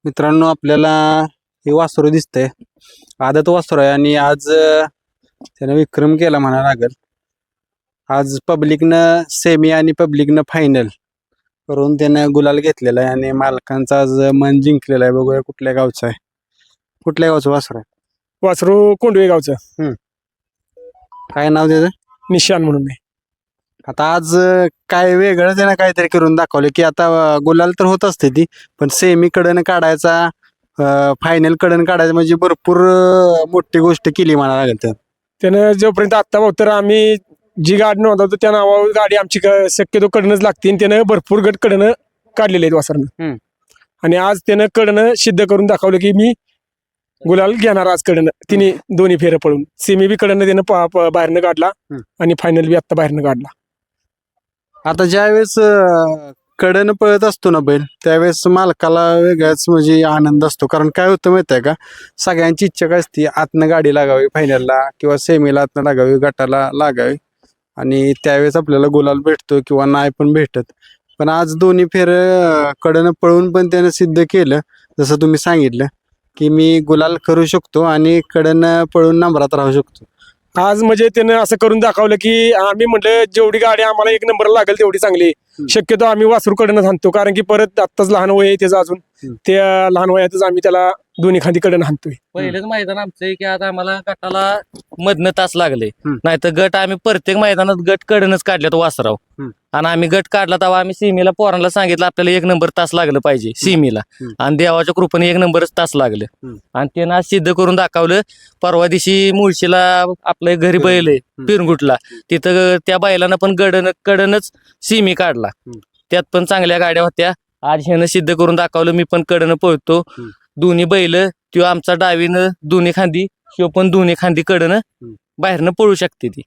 मित्रांनो, आपल्याला हे वासरू दिसतंय. आदत वासरू आहे आणि आज त्यानं विक्रम केला म्हणा लागेल. आज पब्लिकनं सेमी आणि पब्लिकनं फायनल करून त्यानं गुलाल घेतलेला आहे आणि मालकांचं आज मन जिंकलेलं आहे. बघूया कुठल्या गावचं आहे, कुठल्या गावचं वासरू आहे. वासरू कोंडवे गावचं काय नाव त्याचं? निशान म्हणून आहे. आता आज काय वेगळं त्यानं काहीतरी करून दाखवलं की आता गुलाल तर होत असते ती, पण सेमी कडनं काढायचा, फायनल कडनं काढायचं म्हणजे भरपूर मोठी गोष्ट केली म्हणा लागेल त्यानं. त्यानं जोपर्यंत आत्ता भाऊ तर आम्ही जी गाडी नव्हता त्या नावावर गाडी आमची शक्यतो कडनंच लागते आणि त्यानं भरपूर गट कडनं काढलेले आहेत वासरानं. आणि आज त्यानं कडनं सिद्ध करून दाखवलं की मी गुलाल घेणार आज कडनं. तिने दोन्ही फेरं पळून सेमी बी कडनं त्यानं बाहेरनं काढला आणि फायनल बी आत्ता बाहेरनं काढला. आता ज्यावेळेस कडनं पळत असतो ना बैल, त्यावेळेस मालकाला वेगळाच म्हणजे आनंद असतो. कारण काय होतं माहिती आहे का, सगळ्यांची इच्छा काय असते, आतनं गाडी लागावी फायनलला किंवा सेमीला आतनं लागावी, गटाला लागावी आणि त्यावेळेस आपल्याला गुलाल भेटतो किंवा नाही पण भेटत. पण आज दोन्ही फेर कडनं पळून पण त्यानं सिद्ध केलं, जसं तुम्ही सांगितलं की मी गुलाल करू शकतो आणि कडनं पळून नंबरात राहू शकतो. आज म्हणजे त्यानं असं करून दाखवलं की आम्ही म्हटलं जेवढी गाडी आम्हाला एक नंबर लागेल तेवढी चांगली. शक्यतो आम्ही वासरूकडनं हाणतो कारण की परत आत्ताच लहान वय आहे त्याचं अजून. त्या लहान वयातच आम्ही त्याला दोन्ही खांदी कडनं हाणतोय. पहिलेच मैदान आमचं आहे की आता आम्हाला गटाला मधनं तास लागले, नाहीतर गट आम्ही प्रत्येक मैदानात गट कडनच काढल्यात वासराव. आणि आम्ही गट काढला तेव्हा आम्ही सीमेला पोरांना सांगितलं आपल्याला एक नंबर तास लागलं पाहिजे सीमेला, आणि देवाच्या कृपेने एक नंबरच तास लागलं. आणि त्यानं आज सिद्ध करून दाखवलं. परवा दिवशी मुळशीला आपल्या घरी बैल आहे पिरंगुटला, तिथं त्या बैलानं पण कडनच सीमी काढला, त्यात पण चांगल्या गाड्या होत्या. आज ह्यानं सिद्ध करून दाखवलं मी पण कडनं पळतो. दोन्ही बैल, त्यो आमचा डावीनं दोन्ही खांदी, शिव पण दोन्ही खांदी कडनं बाहेरनं पळू शकते ती.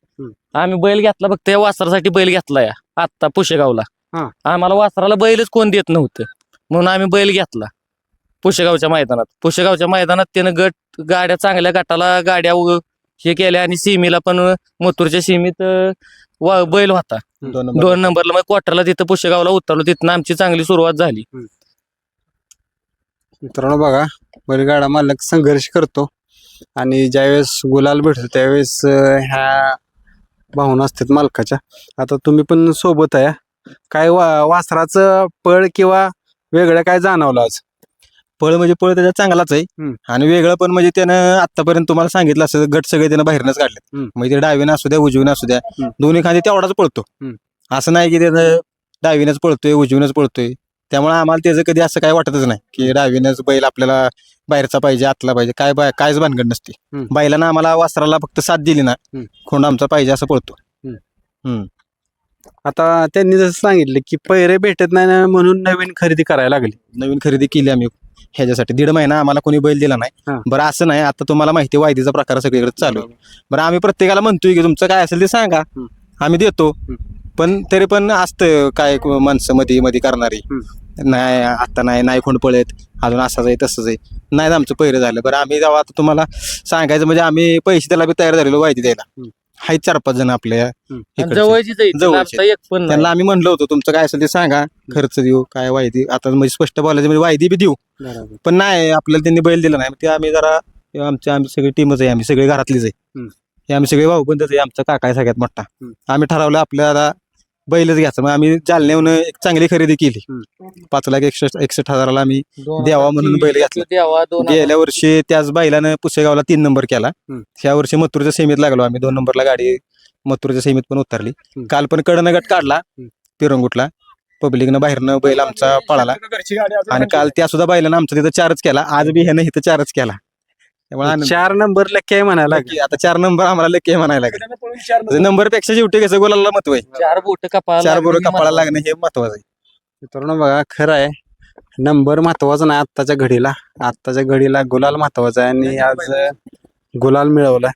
आम्ही बैल घेतला फक्त या वासरासाठी बैल घेतला या आत्ता पुशेगावला. आम्हाला वासराला बैलच कोण देत नव्हतं म्हणून आम्ही बैल घेतला पुशेगावच्या मैदानात त्यानं गाड्या चांगल्या गटाला गाड्या हे केल्या आणि सीमीला पण मथुरच्या सीमीत बैल होता 2 नंबरला. मग क्वार्टरला तिथं पुशेगावला उतरलो, तिथनं आमची चांगली सुरुवात झाली. मित्रांनो बघा, बैलगाडा मालक संघर्ष करतो आणि ज्यावेळेस गुलाल भेटतो त्यावेळेस ह्या भावना असतात मालकाच्या. आता तुम्ही पण सोबत आहे, काय वासराचं पळ किंवा वेगळं काय जाणवलं आज? पळ म्हणजे पळ त्याचा चांगलाच आहे आणि वेगळं पण म्हणजे त्यानं आतापर्यंत तुम्हाला सांगितलं असं गट सगळे त्यानं बाहेरनच काढले. म्हणजे ते डावीनं असू द्या उजवीनं असू द्या, दोन्ही खांदी तेवढाच पळतो. असं नाही की त्यानं डावीनच पळतोय उजवीनच पळतोय. त्यामुळे आम्हाला त्याचं कधी असं काय वाटतच नाही की डावीनच बैल आपल्याला बाहेरचा पाहिजे आतला पाहिजे, कायच भानगड नसते. बैलानं आम्हाला वासराला फक्त साथ दिली ना, खोंड आमचा पाहिजे असं पळतो. आता त्यांनी जसं सांगितलं की पैरे भेटत नाही ना म्हणून नवीन खरेदी करायला लागली. नवीन खरेदी केली आम्ही ह्याच्यासाठी. 1.5 महिना आम्हाला कोणी बैल दिला नाही. बरं असं नाही, आता तुम्हाला माहिती आहे वायदीचा प्रकार सगळीकडे चालू आहे. बरं आम्ही प्रत्येकाला म्हणतोय की तुमचं काय असेल ते सांगा, आम्ही देतो. पण तरी पण असतं काय माणसं मध्ये करणारी, नाही आता नाही खोंड पळत, अजून असंच आहे तसंच आहे, नाही आमचं पहिरं झालं. बरं आम्ही जेव्हा आता तुम्हाला सांगायचं म्हणजे आम्ही पैसे त्याला बी तयार झालेलो वायदी द्यायला. आहेत 4-5 जण आपल्या त्यांना आम्ही म्हणलं होतं तुमचं काय असेल ते सांगा, खर्च देऊ काय वायदी. आता म्हणजे स्पष्ट बोलायचं म्हणजे वायदी बी देऊ, पण नाही आपल्याला त्यांनी बैल दिला नाही. ते आम्ही जरा आमची सगळी टीमच आहे, आम्ही सगळे घरातलीच आहे, हे आम्ही सगळे भाऊबंदच आहे. आमचा काका आहे सगळ्यात मोठा. आम्ही ठरवलं आपल्याला बैलच घ्यायचं. मग आम्ही जालन्याहून एक चांगली खरेदी केली. 5,61,000 आम्ही द्यावा म्हणून बैल घेतला. गेल्या वर्षी त्याच बैलानं पुसेगावला 3 नंबर केला. ह्या वर्षी मथुरच्या सेमीत लागलो आम्ही. 2 नंबरला गाडी मथुरच्या सेमीत पण उतरली. काल पण कडनं गट काढला पिरंगुटला, पब्लिकनं बाहेरनं बैल आमचा पळाला. आणि काल त्या सुद्धा बैलानं आमचा तिथं 4च केला. आज बी ह्यानं इथं 4च केला. त्यामुळे 4 नंबर लक्की आहे म्हणायला लागली. आता 4 नंबर आम्हाला लक्की म्हणायला लागेल. नंबर पेक्षा शेवटी कसं गुलाला महत्व आहे. 4 बोट चार बोरं कपाळाला लागणं हे महत्वाचं आहे. मित्रांनो बघा, खरं आहे नंबर महत्वाचा नाही आत्ताच्या घडीला गुलाल महत्वाचा आहे आणि आज गुलाल मिळवलाय.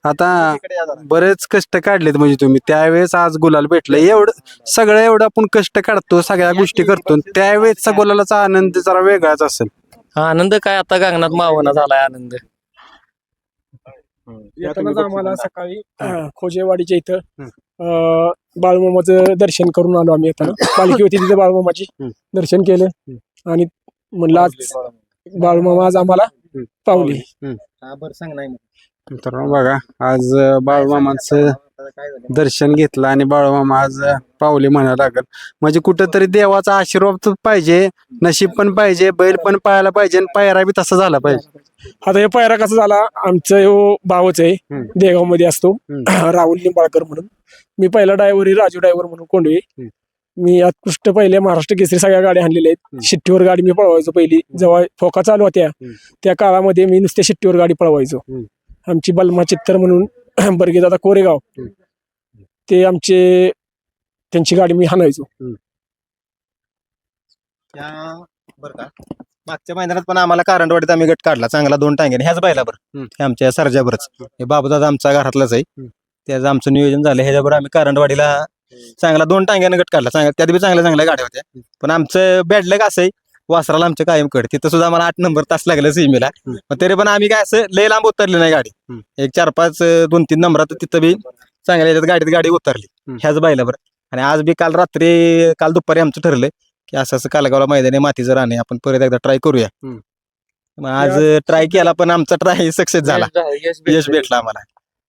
आता बरेच कष्ट काढलेत म्हणजे तुम्ही, त्यावेळेस आज गुलाल भेटलं. एवढं आपण कष्ट काढतो, सगळ्या गोष्टी करतो, त्यावेळेसचा गुलालाचा आनंद जरा वेगळाच असेल. आनंद काय आता गगनात मावना झालाय आनंद. येतानाच आम्हाला सकाळी खोजेवाडीच्या इथं बाळूमामाचं दर्शन करून आलो आम्ही. येताना पालखी होती तिथे बाळूमामाची, दर्शन केलं आणि म्हणलं आज बाळूमामा आज आम्हाला पावली. बरं सांग नाही मित्रांनो बघा आज बाळूमामांचं दर्शन घेतलं आणि बाळूमामा आज पावले म्हणायला लागल. म्हणजे कुठंतरी देवाचा आशीर्वाद तर पाहिजे, नशीब पण पाहिजे, बैल पण पाहायला पाहिजे आणि पायरा बी तसा झाला पाहिजे. आता हे पायरा कसा झाला, आमचं ह्यो भावच आहे, देगाव मध्ये असतो राहुल निंबाळकर म्हणून. मी पहिला ड्रायव्हर राजू ड्रायव्हर म्हणून कोंडवे. मी उत्कृष्ट पहिले महाराष्ट्र केसरी सगळ्या गाड्या आणलेल्या आहेत. शिट्टीवर गाडी मी पळवायचो पहिली, जेव्हा फोका चालू होत्या त्या काळामध्ये मी नुसत्या शिट्टीवर गाडी पळवायचो. आमची बलमा चित्तर म्हणून बर्गेत आता कोरेगाव, ते आमचे त्यांची गाडी मी हाणायचो. बरं का मागच्या मैदानात पण आम्हाला कारंडवाडीत आम्ही गट काढला चांगला 2 टांग्याने ह्याच बैलाबर. हे आमच्या सरजाबरच हे बाबूदादा आमचा घरातलाच आहे, त्याचं आमचं नियोजन झालं. ह्याच्यावर आम्ही कारंडवाडीला चांगला 2 टांग्याने गट काढला. त्यात बी चांगल्या गाड्या होत्या. पण आमचं बॅडलक असं आहे, वासराला आमच्या कायम कड. तिथं सुद्धा आम्हाला 8 नंबर तास लागला सीमेला. पण तरी पण आम्ही काय असं लय लांब उतरली नाही गाडी. एक 4-5 2-3 नंबरात तिथं बी चांगल्या याच्यात गाडी उतरली ह्याच बैलावर. आणि आज बी काल दुपारी आमचं ठरलं की असं कालगावला मैदानी मातीचं राणे आपण परत एकदा ट्राय करूया. मग आज ट्राय केला पण आमचा ट्राय सक्सेस झाला, यश भेटला आम्हाला.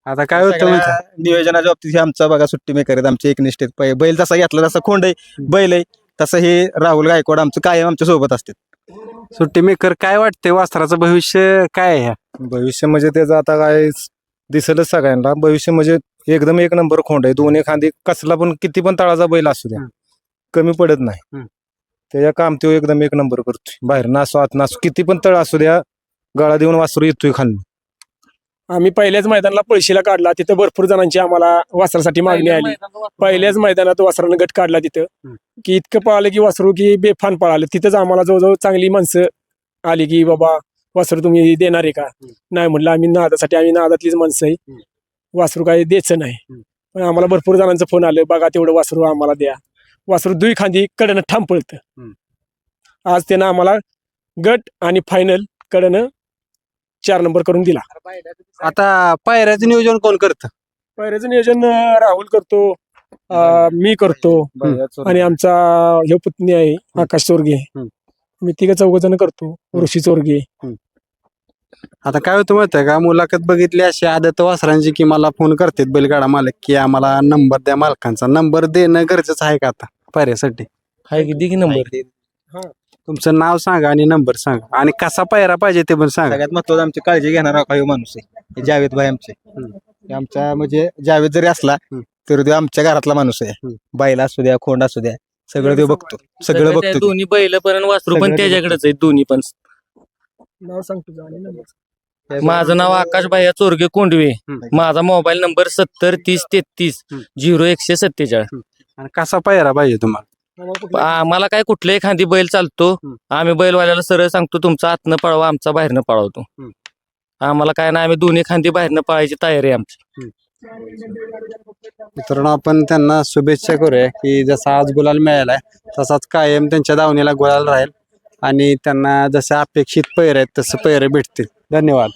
आता काय होतं माहिती आहे? नियोजनाच्या बाबतीत हे आमचा बघा सुट्टी मेकर आहेत, आमचे एकनिष्ठ आहेत. बैल जसा घेतला तसा खोंड आहे, बैल आहे तसं हे राहुल गायकवाड आमचं कायम आमच्या सोबत असते. सुट्टी मेकर काय वाटते वासराचं भविष्य काय आहे? भविष्य म्हणजे त्याचं आता काय दिसेलच सगळ्यांना. भविष्य म्हणजे एकदम एक नंबर खोंड आहे. 2 एखादी कसला पण किती पण तळाचा बैल असू द्या, कमी पडत नाही. त्याच्या काम तो एकदम एक नंबर करतोय. बाहेर नासो आत नासो किती पण तळ असू द्या, गळा देऊन वासरू येतोय खाली. आम्ही पहिल्याच मैदानाला पळशीला काढला, तिथं भरपूर जणांची आम्हाला वासरासाठी मागणी आली. पहिल्याच मैदानात वासरानं गट काढला तिथं, की इतकं पळालं की वासरू की बेफान पळालं. तिथंच आम्हाला जवळजवळ चांगली माणसं आली की बाबा वासरू तुम्ही देणार आहे का? नाही म्हटलं आम्ही नादातलीच माणसं आहे, वासरू काही द्यायचं नाही. पण आम्हाला भरपूर जणांचं फोन आलं, बघा तेवढं वासरू आम्हाला द्या. वासरू 2 खांदी कडनं ठाम पळतं. आज त्यानं आम्हाला गट आणि फायनल कडनं 4 नंबर करून दिला. आता पायऱ्याचं नियोजन कोण करतं? पायऱ्याचं नियोजन राहुल करतो, मी करतो आणि आमचा हे पुतणी आहे आकाश चोरगे. मी 3-4 जण करतो, ऋषी चोरगे. आता काय होतं माहिती आहे का, मुलाखत बघितली अशी आदत वासरांची की मला फोन करतात बैलगाडा मालक की आम्हाला नंबर द्या मालकांचा. नंबर देणं गरजेचं आहे का आता पायऱ्यासाठी? हाय किती की नंबर? तुमचं नाव सांगा आणि नंबर सांगा आणि कसा पायरा पाहिजे ते पण सांगा. सगळ्यात महत्वाचं आमची काळजी घेणारा काही माणूस आहे, हे जावेद भाई आमचे. हे आमच्या म्हणजे जावेद जरी असला तरी तो आमच्या घरातला माणूस आहे. बैल असू द्या, खोंड असू द्या, सगळं तो बघतो, सगळं बघतो. दोन्ही बैल पण वासरू पण त्याच्याकडेच आहेत दोन्ही पण. नाव सांग तुझं आणि नंबर. माझं नाव आकाश भाई चोरगे कोंडवे. माझा मोबाईल नंबर 7030330147. आणि कसा पायरा पाहिजे तुम्हाला? आम्हाला काय कुठल्याही खांदी बैल चालतो. आम्ही बैलवाल्याला सरळ सांगतो तुमचा आतनं पळवा, आमचा बाहेरनं पळवतो. आम्हाला काय नाही, आम्ही दोन्ही खांदी बाहेरनं पळायची तयारी आहे आमची. मित्रांनो आपण त्यांना शुभेच्छा करूया की जसा आज गुलाल मिळालाय तसाच कायम त्यांच्या दावणीला गुलाल राहील आणि त्यांना जसं अपेक्षित पैर आहेत तसं पैर भेटतील. धन्यवाद.